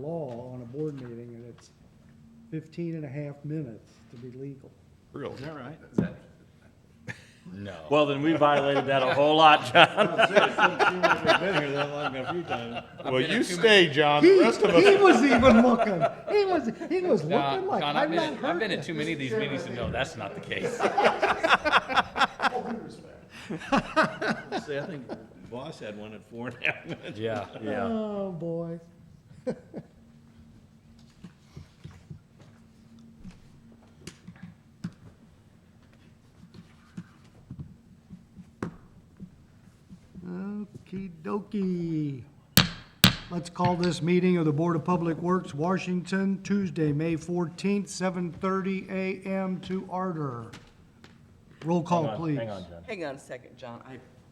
law on a board meeting, and it's 15 and a half minutes to be legal. Really? Is that right? No. Well, then we violated that a whole lot, John. I've been here that long a few times. Well, you stay, John. The rest of us. He was even looking. He was John, looking like, John, I've not I've heard been at this. too many of these meetings to know that's not the case. See, I think Voss had one at 4.5 minutes. Yeah. Yeah. Oh, boy. Okey dokey. Let's call this meeting of the Board of Public Works, Washington, Tuesday, May 14th, 7:30 a.m. to order. Roll call, please. Hang on, John. Hang on a second, John.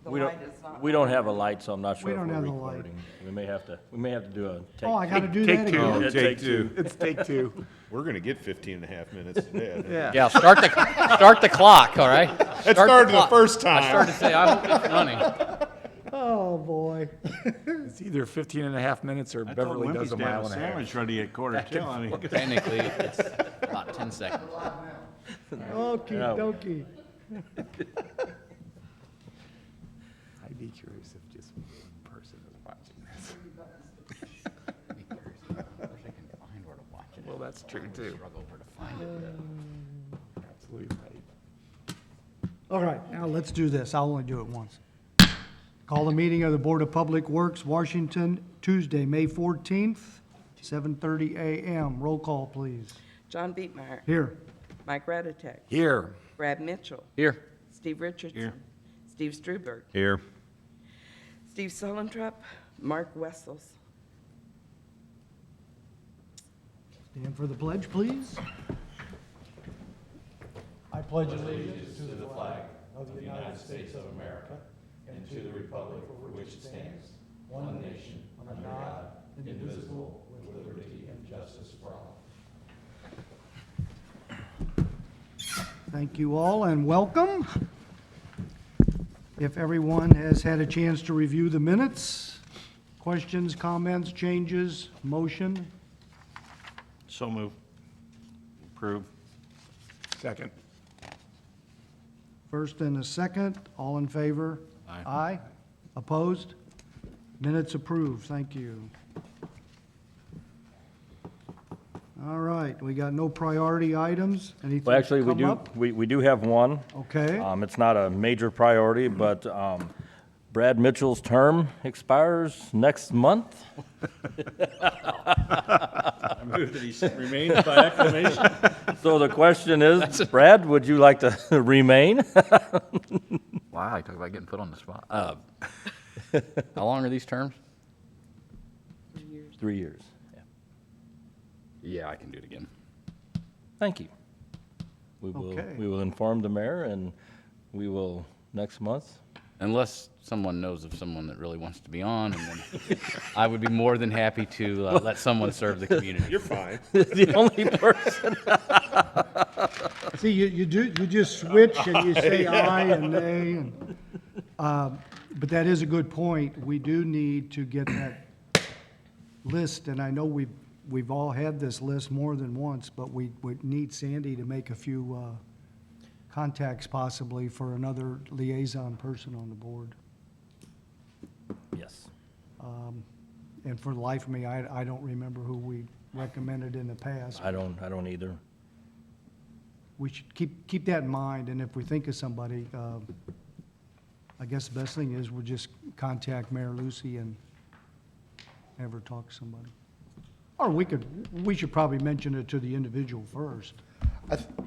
The We light is not. we don't have a light, so I'm not sure We if don't we're have the light. recording. We may have to do a take. Oh, I gotta do that Take two. again? Yeah, take two. It's take two. We're gonna get 15 and a half minutes today. I think. Yeah, start the clock, all right? It started the clock. first I started time. to say, I hope it's running. Oh, boy. It's either 15 and a half minutes or I told Beverly Wimpy's does a to have mile a and a half. sandwich ready at 1:45. I mean, Technically, it's about 10 seconds. Okey dokey. I'd be curious if just one person is watching this. Well, that's true too. Absolutely right. All right, now let's do this. I'll only do it once. Call the meeting of the Board of Public Works, Washington, Tuesday, May 14th, 7:30 a.m. Roll call, please. John Beatmeyer, Here. Mike Ratatek, Here, Brad Mitchell, Here. Steve Richardson, Here. Steve Struberg, Here. Steve Solentrup, Mark Wessels. Stand for the pledge, please. I pledge allegiance to the flag of the United States of America and to the republic for which it stands, one nation, under God, indivisible, with liberty and justice for all. Thank you all and welcome. If everyone has had a chance to review the minutes, questions, comments, changes, motion, so move. Approve. second. first and a second, all in favor? Aye. Aye. Opposed? Minutes approved, thank you. All right, we got no priority items, anything Well, actually, come up? we do have one. Okay, It's not a major priority, but Brad Mitchell's term expires next month. I move that he remains by acclamation. So the question is, Brad, would you like to remain? Wow, you talk about getting put on the spot. How long are these terms? 3 years. Yeah. Yeah, I can do it again. Thank you. Okay. We will inform the mayor, and we will next month. Unless someone knows of someone that really wants to be on, and then I would be more than happy to let someone serve the community. You're fine. The only person. see, you just switch and you say aye and nay, and, but that is a good point. We do need to get that list, and I know we've all had this list more than once, but we need Sandy to make a few contacts possibly for another liaison person on the board. Yes. And for the life of me, I don't remember who we recommended in the past. I don't either. We should keep that in mind, and if we think of somebody, I guess the best thing is we'll just contact Mayor Lucy and have her talk to somebody. Or we should probably mention it to the individual first.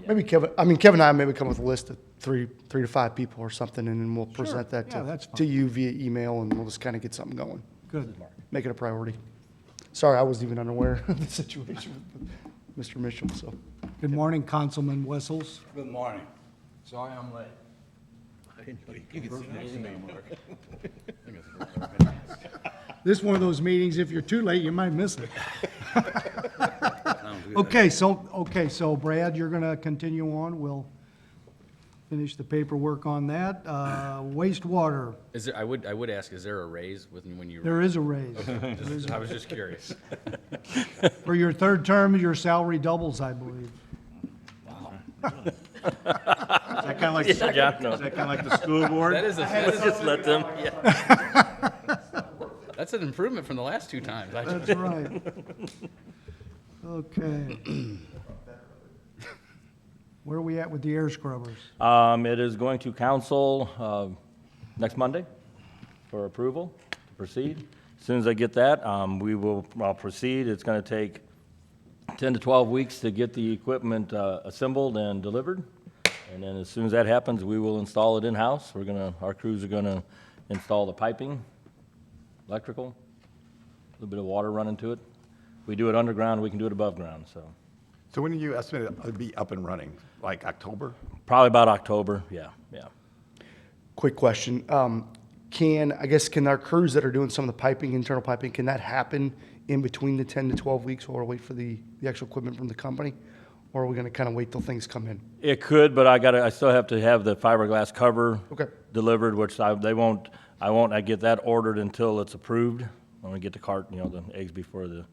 Maybe Kevin and I maybe come with a list of three to five people or something, and then we'll present that Yeah, that's to fine. you via email, and we'll just kind of get something going. Good. Make it a priority. Sorry, I wasn't even unaware of the situation with Mr. Mitchell, so. Good morning, Councilman Wessels. Good morning. Sorry I'm late. You can sit next to me, Mark. This is one of those meetings, if you're too late, you might miss it. Okay, so Brad, you're gonna continue on, we'll finish the paperwork on that. Wastewater, Is there, I would ask, is there a raise when you? there is a raise. I was just curious. For your third term, your salary doubles, I believe. Is that kind of like, is that John, no. kind of like the school board? Just let them, yeah. That's an improvement from the last two times. That's right. Okay. Where are we at with the air scrubbers? It is going to council next Monday for approval to proceed. As soon as I get that, I'll proceed. It's going to take 10 to 12 weeks to get the equipment assembled and delivered. And then as soon as that happens, we will install it in-house. Our crews are gonna install the piping, electrical, a little bit of water running to it. We do it underground, we can do it above ground, so. So when do you estimate it'll be up and running? Like October? Probably about October, yeah. Quick question. Can our crews that are doing some of the piping, internal piping, can that happen in between the 10 to 12 weeks while we wait for the actual equipment from the company? Or are we gonna kind of wait till things come in? It could, but I still have to have the fiberglass cover Okay. delivered, which I won't get that ordered until it's approved. When we get the cart, the eggs before the,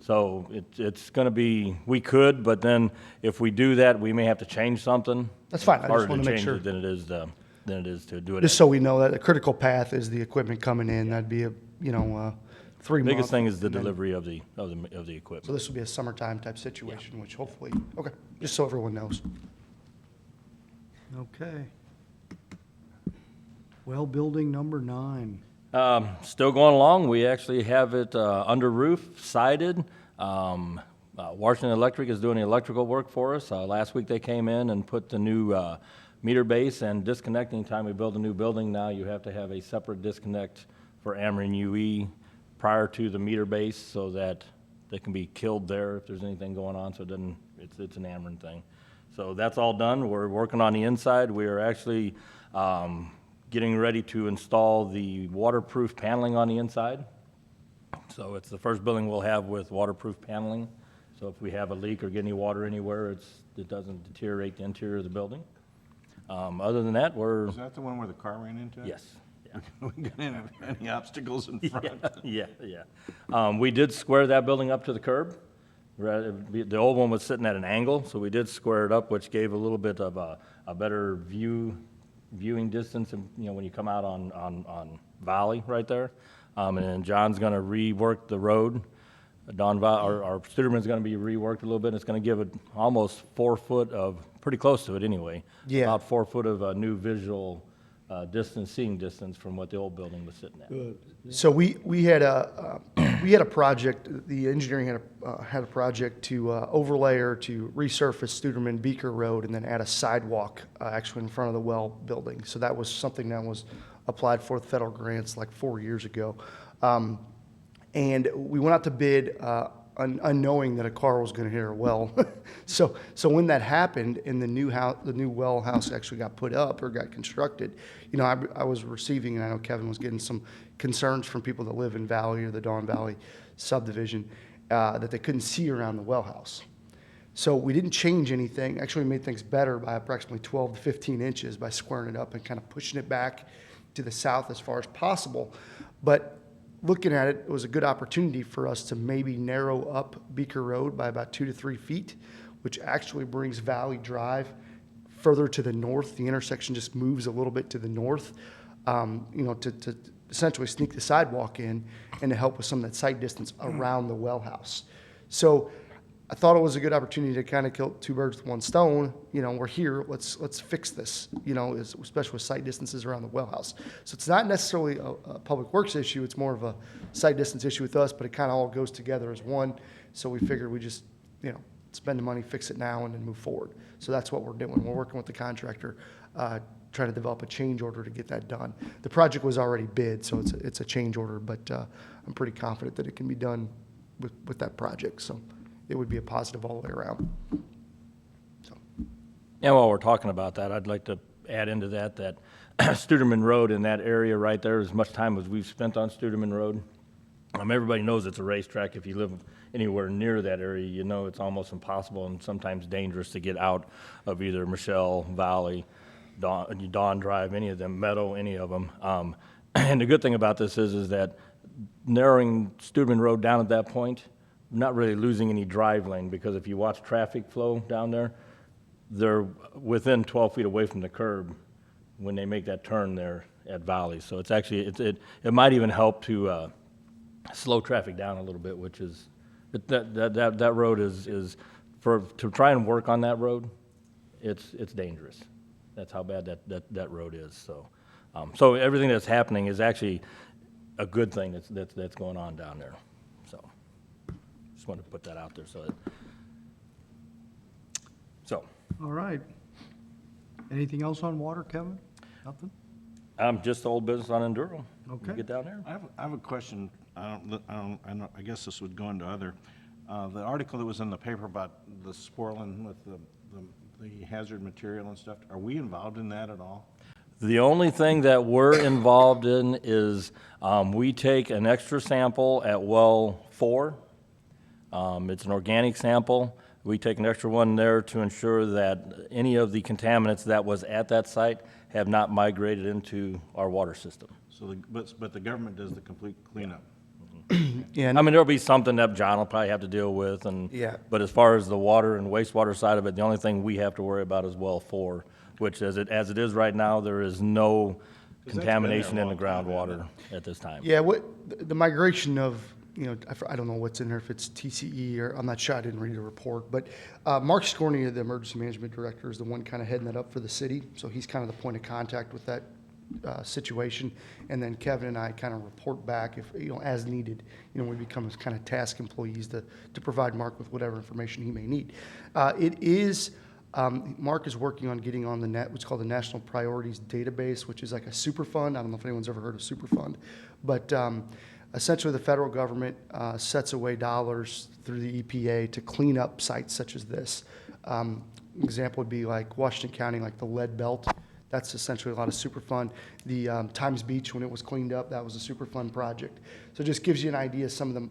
so it's gonna be, we could, but then if we do that, we may have to change something. That's fine. I just Harder wanna make change sure. it than it is to do it. Just so we know that the critical path is the equipment coming in, that'd be a, 3 months. Biggest thing is the and then- delivery of the So equipment. this will be a summertime type situation, which hopefully, okay, just so everyone knows. Okay. Well, building number 9. Still going along. We actually have it under roof, sided. Washington Electric is doing the electrical work for us. Last week they came in and put the new meter base and disconnect. Anytime we build a new building now, you have to have a separate disconnect for Ameren UE prior to the meter base so that they can be killed there if there's anything going on, so it's an Ameren thing. So that's all done. We're working on the inside. We are actually getting ready to install the waterproof paneling on the inside. So it's the first building we'll have with waterproof paneling. So if we have a leak or get any water anywhere, it doesn't deteriorate the interior of the building. Other than that, Is that the one where the car ran into it? yes. We got any obstacles in front? Yeah. We did square that building up to the curb. The old one was sitting at an angle, so we did square it up, which gave a little bit of a better viewing distance, and, when you come out on Valley right there. And then John's gonna rework the road. Our Studerman's gonna be reworked a little bit, and it's gonna give it almost 4 foot of, pretty close to it anyway. Yeah. About 4 foot of a new visual seeing distance from what the old building was sitting at. So we had a project, the engineering had a project to overlay or to resurface Studerman Beaker Road and then add a sidewalk actually in front of the well building. So that was something that was applied for with federal grants like 4 years ago. And we went out to bid unknowing that a car was going to hit our well. So when that happened and the new well house actually got put up or got constructed, I was receiving, and I know Kevin was getting some concerns from people that live in Valley or the Dawn Valley subdivision that they couldn't see around the well house. So we didn't change anything. Actually, we made things better by approximately 12 to 15 inches by squaring it up and kind of pushing it back to the south as far as possible. But looking at it, it was a good opportunity for us to maybe narrow up Beaker Road by about 2 to 3 feet, which actually brings Valley Drive further to the north. The intersection just moves a little bit to the north, to essentially sneak the sidewalk in and to help with some of that sight distance around the well house. So I thought it was a good opportunity to kind of kill 2 birds with 1 stone. We're here, let's fix this, especially with sight distances around the well house. So it's not necessarily a public works issue, it's more of a sight distance issue with us, but it kind of all goes together as one. So we figured we just, spend the money, fix it now, and then move forward. So that's what we're doing. We're working with the contractor, trying to develop a change order to get that done. The project was already bid, so it's a change order, but I'm pretty confident that it can be done with that project. So it would be a positive all the way around. So. And while we're talking about that, I'd like to add into that Studerman Road in that area right there, as much time as we've spent on Studerman Road, everybody knows it's a racetrack. If you live anywhere near that area, it's almost impossible and sometimes dangerous to get out of either Michelle, Valley, Dawn Drive, any of them, Meadow, any of them. And the good thing about this is that narrowing Studerman Road down at that point not really losing any drive lane, because if you watch traffic flow down there, they're within 12 feet away from the curb when they make that turn there at Valley. So it's actually, it might even help to slow traffic down a little bit, which is, that road is, to try and work on that road, it's dangerous. That's how bad that road is, so. So everything that's happening is actually a good thing that's going on down there, so. Just wanted to put that out there, so. All right. Anything else on water, Kevin? Nothing? Just old business on Enduro. Okay. Get down there. I have a question. I guess this would go into other. The article that was in the paper about the Sporlan with the hazard material and stuff, are we involved in that at all? The only thing that we're involved in is we take an extra sample at well 4. It's an organic sample. We take an extra one there to ensure that any of the contaminants that was at that site have not migrated into our water system. So, but the government does the complete cleanup. Yeah, I mean, there'll be something that John will probably have to deal with, and, Yeah. but as far as the water and wastewater side of it, the only thing we have to worry about is well 4, which as it is right now, there is no been there a contamination in the long time, groundwater at this time. Yeah, the migration of, I don't know what's in there, if it's TCE or, I'm not sure, I didn't read the report, but Mark Scornia, the emergency management director, is the one kind of heading that up for the city, so he's kind of the point of contact with that situation, and then Kevin and I kind of report back if, as needed, we become as kind of task employees to provide Mark with whatever information he may need. Mark is working on getting on what's called the National Priorities Database, which is like a super fund. I don't know if anyone's ever heard of super fund, but essentially the federal government sets away dollars through the EPA to clean up sites such as this. Example would be like Washington County, like the Lead Belt. That's essentially a lot of Superfund. The Times Beach, when it was cleaned up, that was a Superfund project. So it just gives you an idea of some of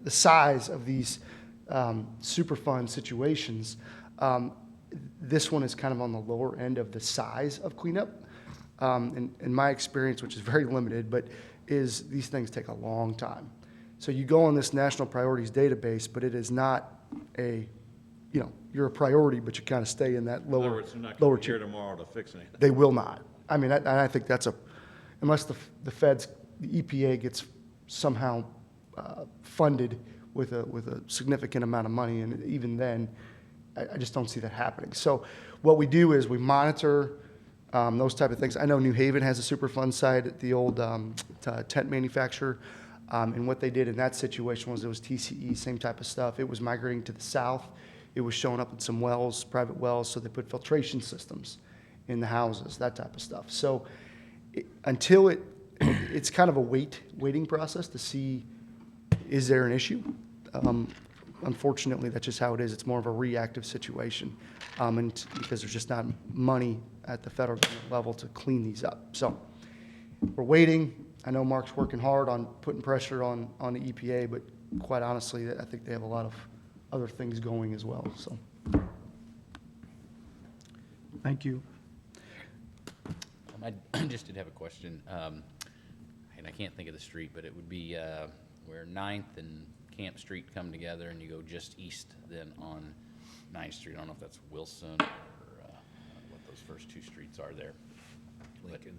the size of these Superfund situations. This one is kind of on the lower end of the size of cleanup. In my experience, which is very limited, but is these things take a long time. So you go on this national priorities database, but it is not you're a priority, but you kind of stay in that lower tier. tomorrow to fix anything. They will not. I mean, I think that's unless the feds, the EPA gets somehow funded with a significant amount of money, and even then, I just don't see that happening. So what we do is we monitor those type of things. I know New Haven has a Superfund site at the old tent manufacturer, and what they did in that situation was it was TCE, same type of stuff. It was migrating to the south. It was showing up in some wells, private wells, so they put filtration systems in the houses, that type of stuff. So until it's kind of a waiting process to see, is there an issue? Unfortunately, that's just how it is. It's more of a reactive situation, and because there's just not money at the federal government level to clean these up. So we're waiting. I know Mark's working hard on putting pressure on the EPA, but quite honestly, I think they have a lot of other things going as well. So Thank you. I just did have a question, and I can't think of the street, but it would be where 9th and Camp Street come together, and you go just east then on 9th Street. I don't know if that's Wilson or what those first 2 streets are there. Lincoln.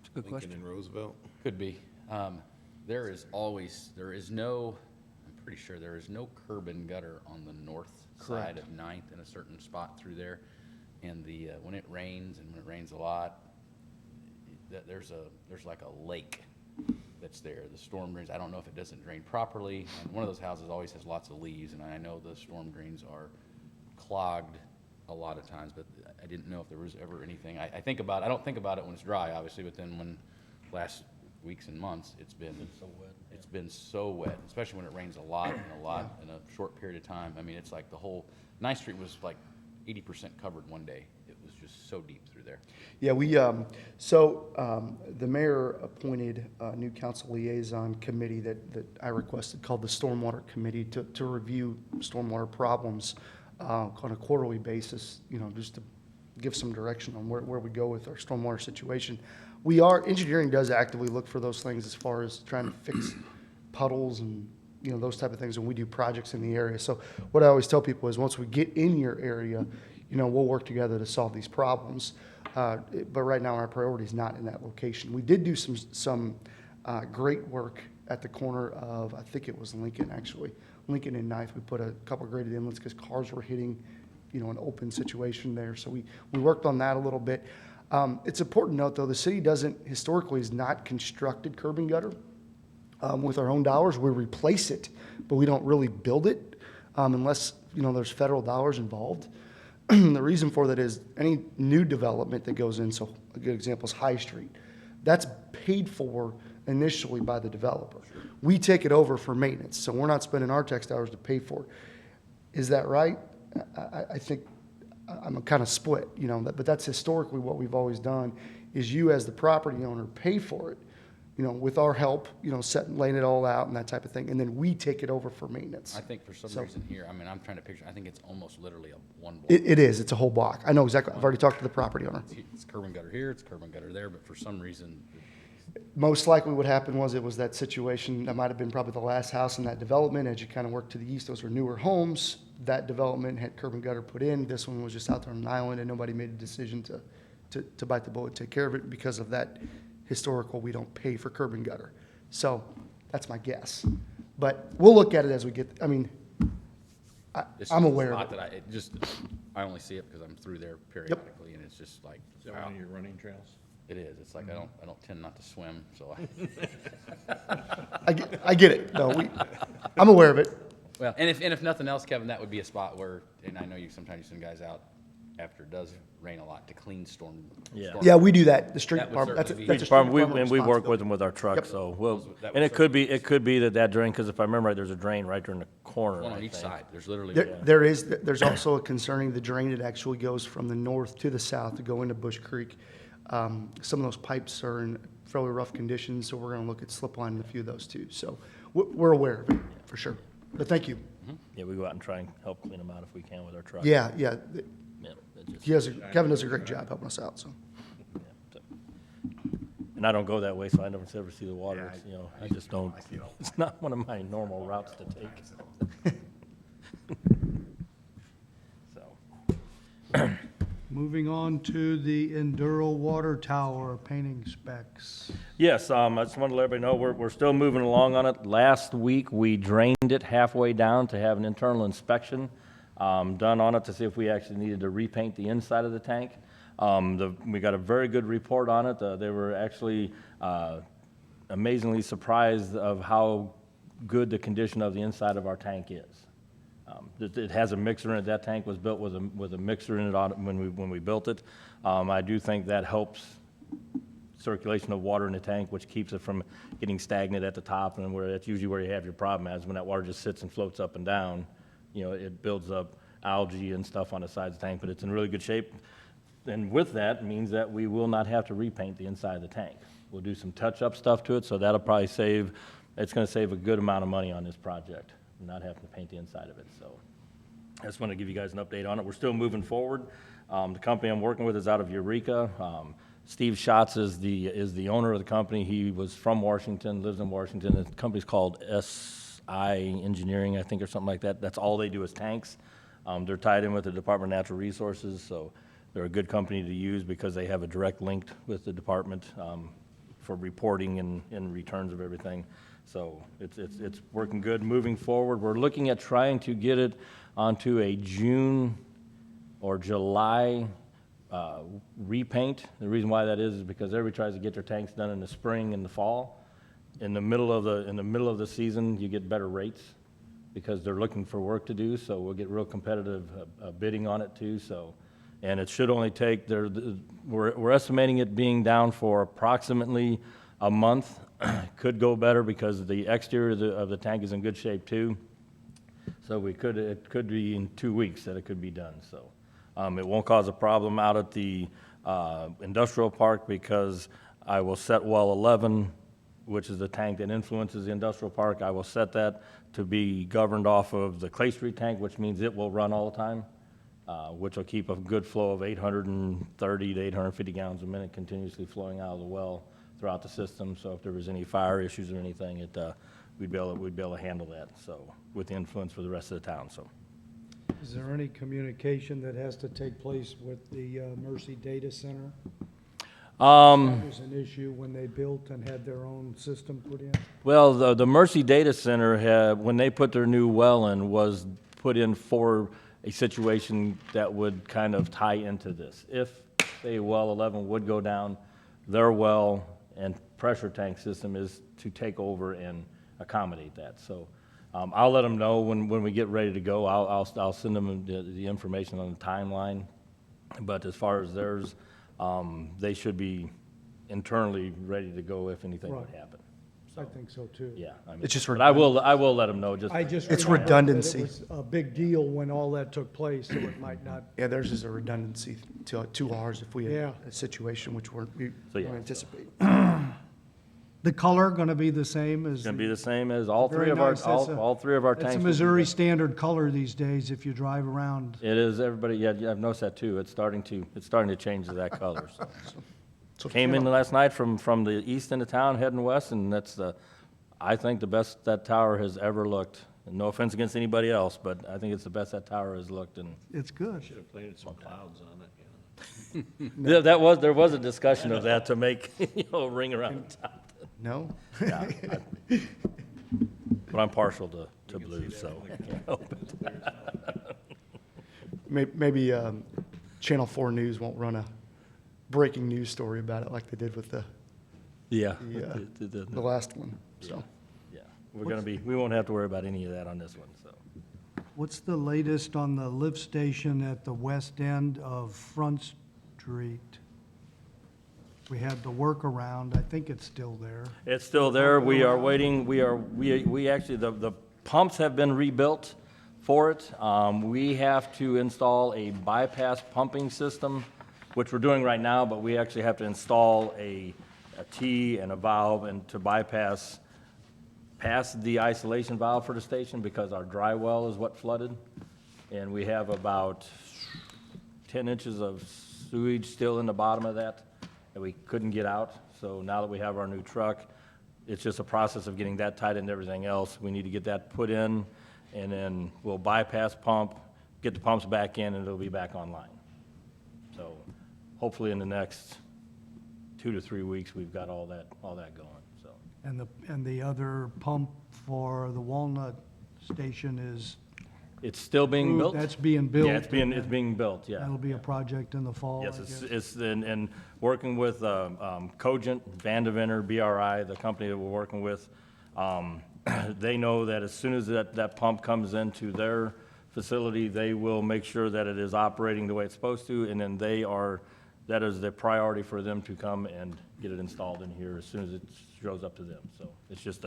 It's a good Lincoln and Roosevelt. Could be. There is no, I'm pretty sure there is no curb and gutter on the north side of 9th in a certain spot through there. And when it rains, and when it rains a lot, there's like a lake that's there. The storm drains, I don't know if it doesn't drain properly. And one of those houses always has lots of leaves, and I know the storm drains are clogged a lot of times, but I didn't know if there was ever anything. I don't think about it when it's dry, obviously, but then when last weeks and months, it's been so wet, especially when it rains a lot in a short period of time. I mean, it's like the whole 9th Street was like 80% covered one day. It was just so deep through there. yeah, the mayor appointed a new council liaison committee that I requested called the Stormwater Committee to review stormwater problems on a quarterly basis, just to give some direction on where we go with our stormwater situation. Engineering does actively look for those things as far as trying to fix puddles and you know, those type of things when we do projects in the area. So what I always tell people is once we get in your area, you know, we'll work together to solve these problems. But right now, our priority is not in that location. We did do some great work at the corner of, I think it was Lincoln, actually. Lincoln and Ninth, we put a couple graded inlets because cars were hitting, you know, an open situation there. So we worked on that a little bit. It's important to note, though, the city historically has not constructed curb and gutter. With our own dollars, we replace it, but we don't really build it unless, you know, there's federal dollars involved. The reason for that is any new development that goes in, so a good example is High Street, that's paid for initially by the developer. We take it over for maintenance, so we're not spending our tax dollars to pay for it. Is that right? I think I'm kind of split, you know, but that's historically what we've always done, is you as the property owner pay for it, you know, with our help, you know, laying it all out and that type of thing, and then we take it over for maintenance. I think for some So- reason here, I mean, I'm trying to picture, I think it's almost literally a one block. It is, it's a whole block. I know exactly, I've already talked to the property owner. It's curb and gutter here, it's curb and gutter there, but for some reason, Most likely what happened was it was that situation, that might have been probably the last house in that development. As you kind of work to the east, those were newer homes. That development had curb and gutter put in. This one was just out there on an island, and nobody made a decision to bite the bullet and take care of it. Because of that historical, we don't pay for curb and gutter. So that's my guess. But we'll look at it as we get, I mean, it's I'm just a aware spot of it. that I only see it because I'm through there periodically, and it's just like, Is that wow, one of your running trails? it is. It's like, I don't tend not to swim, so I get it. No, I'm aware of it. well, and if nothing else, Kevin, that would be a spot where, and I know you sometimes send guys out after it does rain a lot to clean storm. Yeah. storm- Yeah, we do that. The street That would department, that's a certainly be- that's a Street street department, department and we work with responsibility. them with our truck, Yep. so we'll, That and would it could be that drain, because if I remember right, there's a drain right during the corner, One I on each think. side. There's literally. There's also a concerning the drain that actually goes from the north to the south to go into Bush Creek. Some of those pipes are in fairly rough condition, so we're gonna look at slip line in a few of those too. So we're aware of it, for sure. But thank you. Yeah, we go out and try and help clean them out if we can with our truck. Yeah. Yeah, it just- Kevin does a great job helping us out, so. yeah, so. And I don't go that way, so I never see the water, Yeah, you know, I just don't, it's not one of my normal routes to take. So, Moving on to the Enduro Water Tower painting specs. yes, I just wanted to let everybody know, we're still moving along on it. Last week, we drained it halfway down to have an internal inspection done on it to see if we actually needed to repaint the inside of the tank. We got a very good report on it. They were actually amazingly surprised of how good the condition of the inside of our tank is. It has a mixer in it. That tank was built with a mixer in it when we built it. I do think that helps circulation of water in the tank, which keeps it from getting stagnant at the top, and that's usually where you have your problem, is when that water just sits and floats up and down. You know, it builds up algae and stuff on the sides of the tank, but it's in really good shape. And with that means that we will not have to repaint the inside of the tank. We'll do some touch-up stuff to it, so that'll probably it's gonna save a good amount of money on this project, not having to paint the inside of it, so. I just want to give you guys an update on it. We're still moving forward. The company I'm working with is out of Eureka. Steve Schatz is the owner of the company. He was from Washington, lives in Washington. The company's called SI Engineering, I think, or something like that. That's all they do is tanks. They're tied in with the Department of Natural Resources, so they're a good company to use because they have a direct link with the department for reporting and returns of everything. So it's working good, moving forward. We're looking at trying to get it onto a June or July repaint. The reason why that is because everybody tries to get their tanks done in the spring and the fall. In the middle of the season, you get better rates because they're looking for work to do. So we'll get real competitive bidding on it too. So, and it should only take we're estimating it being down for approximately a month. Could go better because the exterior of the tank is in good shape too. So it could be in 2 weeks that it could be done, so. It won't cause a problem out at the industrial park because I will set well 11, which is the tank that influences the industrial park. I will set that to be governed off of the Clay Street tank, which means it will run all the time, which will keep a good flow of 830 to 850 gallons a minute continuously flowing out of the well throughout the system. So if there was any fire issues or anything, we'd be able to handle that, so, with the influence for the rest of the town, so. Is there any communication that has to take place with the Mercy Data Center? That was an issue when they built and had their own system put in? Well, the Mercy Data Center had, when they put their new well in, was put in for a situation that would kind of tie into this. If, say, well 11 would go down, their well and pressure tank system is to take over and accommodate that. So I'll let them know when we get ready to go. I'll send them the information on the timeline. But as far as theirs, they should be internally ready to go if anything would Right. happen. I think so too. Yeah. I mean, It's just but I will let them know, just. I just It's remembered that redundancy. It was a big deal when all that took place, so it might not, Yeah, theirs is a redundancy to ours if we Yeah. had a situation which we So, yeah, don't anticipate. the color gonna be the same as? It's gonna be the same as all Very three of our, nice. That's a- all three of our tanks. It's a will be Missouri red. standard color these days if you drive around. It is, everybody, yeah, I've noticed that too. It's starting to change to that color, so. So Came in last night from the east end of town heading west, and that's I think the best that tower has ever looked. And no offense against anybody else, but I think it's the best that tower has looked, and It's good. Should have planted some clouds on it, you know. there was a discussion of that to make, a ring around the top. No? Yeah, but I'm partial to blue, so I can't help it. Maybe Channel 4 News won't run a breaking news story about it like they did with Yeah. the last one, so. Yeah, we won't have to worry about any of that on this one, so. What's the latest on the lift station at the west end of Front Street? We had the workaround, I think it's still there. It's still there. We are waiting. We actually, the pumps have been rebuilt for it. We have to install a bypass pumping system, which we're doing right now, but we actually have to install a T and a valve and to bypass past the isolation valve for the station because our dry well is what flooded. And we have about 10 inches of sewage still in the bottom of that we couldn't get out. So now that we have our new truck, it's just a process of getting that tied into everything else. We need to get that put in, and then we'll bypass pump, get the pumps back in, and it'll be back online. So hopefully in the next 2 to 3 weeks, we've got all that going, so. And the other pump for the Walnut Station is, It's still being built? that's being built. Yeah, it's being built, yeah. That'll be a project in the fall, I Yes, guess. it's, and working with Cogent, Vandeventer, BRI, the company that we're working with, they know that as soon as that pump comes into their facility, they will make sure that it is operating the way it's supposed to, and then that is the priority for them to come and get it installed in here as soon as it shows up to them. So it's just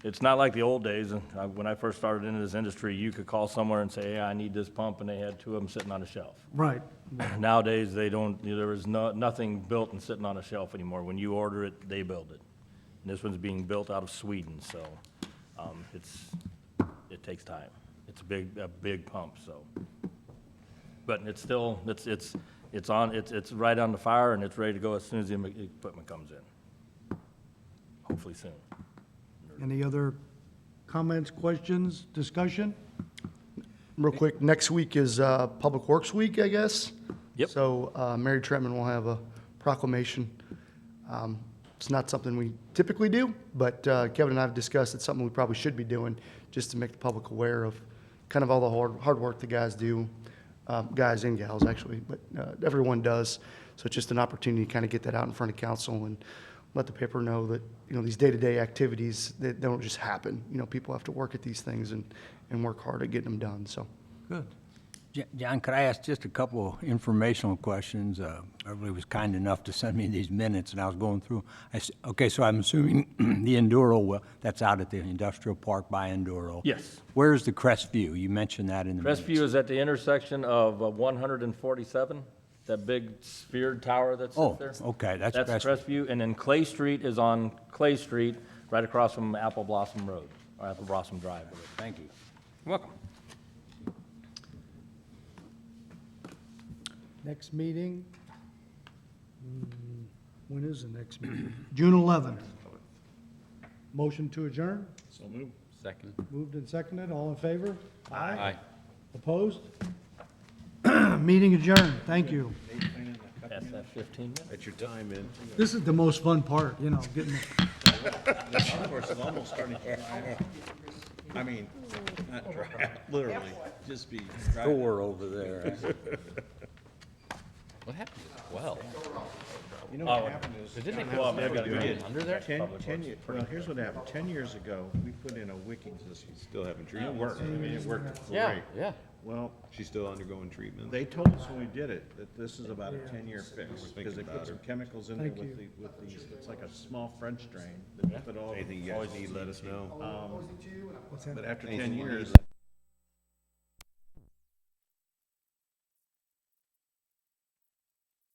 it's not like the old days. When I first started into this industry, you could call somewhere and say, hey, I need this pump, and they had 2 of them sitting on a shelf. Right. Nowadays, they don't, there is nothing built and sitting on a shelf anymore. When you order it, they build it. And this one's being built out of Sweden, so it takes time. It's a big pump, so. But it's still, it's right on the fire, and it's ready to go as soon as the equipment comes in. Hopefully soon. Any other comments, questions, discussion? Real quick, next week is Public Works Week, I guess. Yep. So Mary Trentman will have a proclamation. It's not something we typically do, but Kevin and I have discussed it's something we probably should be doing just to make the public aware of kind of all the hard work the guys do, guys and gals actually, but everyone does. So it's just an opportunity to kind of get that out in front of council and let the paper know that, these day-to-day activities, they don't just happen. People have to work at these things and work hard at getting them done, so. Good. John, could I ask just a couple informational questions? Everybody was kind enough to send me these minutes, and I was going through. Okay, so I'm assuming the Enduro, well, that's out at the industrial park by Enduro. Yes. Where's the Crestview? You mentioned that in the minutes. Crestview is at the intersection of 147, that big sphere tower that's Oh, up there. okay, that's That's Crestview. Crestview, and then Clay Street is on Clay Street, right across from Apple Blossom Road, or Apple Blossom Drive. Thank you. Welcome. Next meeting? When is the next meeting? June 11th. Motion to adjourn? So move. Second. Moved and seconded, all in favor? Aye. Opposed? Meeting adjourned, thank you. Pass that 15 minutes. At your time, in. This is the most fun part, you know, getting, The golf course is almost starting to dry out. I mean, not dry out, literally, just be dry. Door over there. What happened to 12? You know what happened is. Didn't they Well, put we did. under there? 10 years, well, here's what happened. 10 years ago, we put in a wicking system. Still having It treatment. worked. I mean, it worked Yeah, great. yeah. Well, She's still undergoing treatment. they told us when we did it that this is about a 10-year fix, because they put some chemicals in there Thank with these, it's like a small French drain. They put all. Anything you guys need, let us know. But after 10 Anything you years, need,